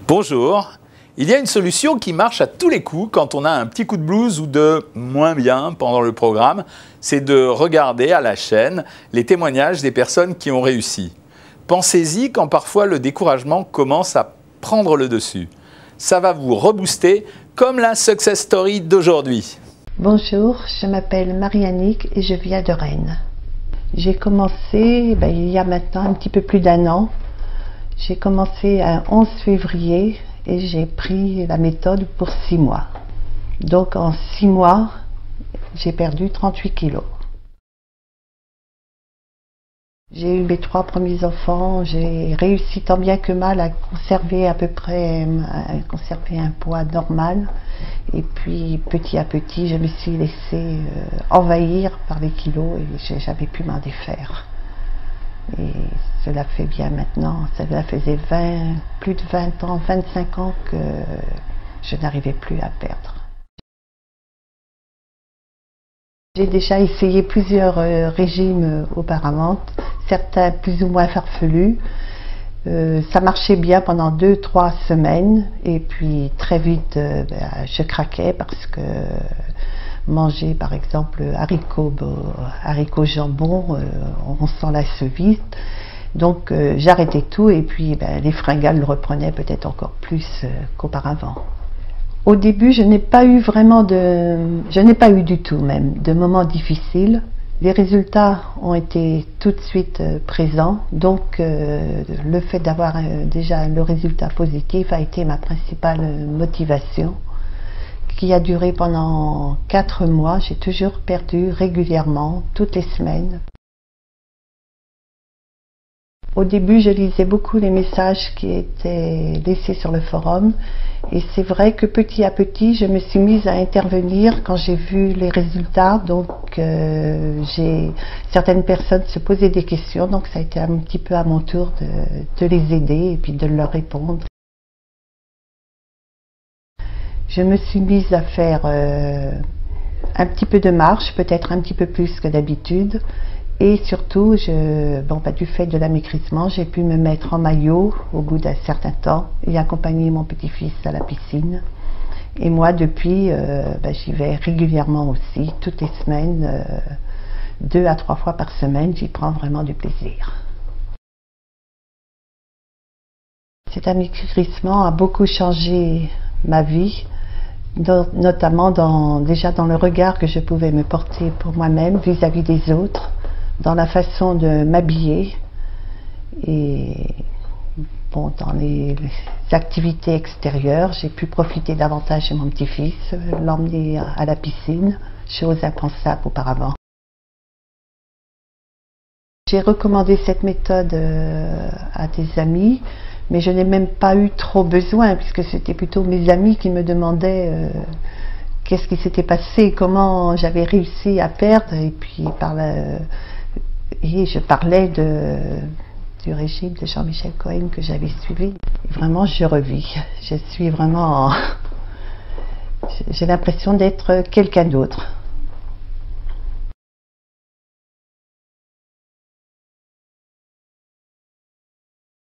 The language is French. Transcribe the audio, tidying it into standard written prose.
Bonjour. Il y a une solution qui marche à tous les coups quand on a un petit coup de blues ou de moins bien pendant le programme, c'est de regarder à la chaîne les témoignages des personnes qui ont réussi. Pensez-y quand parfois le découragement commence à prendre le dessus. Ça va vous rebooster comme la success story d'aujourd'hui. Bonjour, je m'appelle Marie-Annick et je viens de Rennes. J'ai commencé il y a maintenant un petit peu plus d'1 an. J'ai commencé un 11 février et j'ai pris la méthode pour 6 mois. Donc en 6 mois, j'ai perdu 38 kilos. J'ai eu mes 3 premiers enfants, j'ai réussi tant bien que mal à conserver un poids normal. Et puis petit à petit, je me suis laissée envahir par les kilos et j'avais pu m'en défaire. Et cela fait bien maintenant, cela faisait plus de 20 ans, 25 ans que je n'arrivais plus à perdre. J'ai déjà essayé plusieurs régimes auparavant, certains plus ou moins farfelus. Ça marchait bien pendant 2-3 semaines et puis très vite je craquais parce que manger par exemple haricots jambon, on s'en lasse vite. Donc j'arrêtais tout et puis les fringales le reprenaient peut-être encore plus qu'auparavant. Au début, je n'ai pas eu du tout même de moments difficiles. Les résultats ont été tout de suite présents, donc le fait d'avoir déjà le résultat positif a été ma principale motivation, qui a duré pendant 4 mois. J'ai toujours perdu régulièrement, toutes les semaines. Au début, je lisais beaucoup les messages qui étaient laissés sur le forum et c'est vrai que petit à petit, je me suis mise à intervenir quand j'ai vu les résultats. Donc, certaines personnes se posaient des questions, donc ça a été un petit peu à mon tour de les aider et puis de leur répondre. Je me suis mise à faire un petit peu de marche, peut-être un petit peu plus que d'habitude. Et surtout, du fait de l'amaigrissement, j'ai pu me mettre en maillot au bout d'un certain temps et accompagner mon petit-fils à la piscine. Et moi, depuis, j'y vais régulièrement aussi, toutes les semaines, 2 à 3 fois par semaine, j'y prends vraiment du plaisir. Cet amaigrissement a beaucoup changé ma vie, notamment déjà dans le regard que je pouvais me porter pour moi-même vis-à-vis des autres, dans la façon de m'habiller et dans les activités extérieures. J'ai pu profiter davantage de mon petit-fils, l'emmener à la piscine, chose impensable auparavant. J'ai recommandé cette méthode à des amis, mais je n'ai même pas eu trop besoin puisque c'était plutôt mes amis qui me demandaient qu'est-ce qui s'était passé, comment j'avais réussi à perdre, et puis je parlais du régime de Jean-Michel Cohen que j'avais suivi. Et vraiment, je revis. Je suis vraiment... J'ai l'impression d'être quelqu'un d'autre.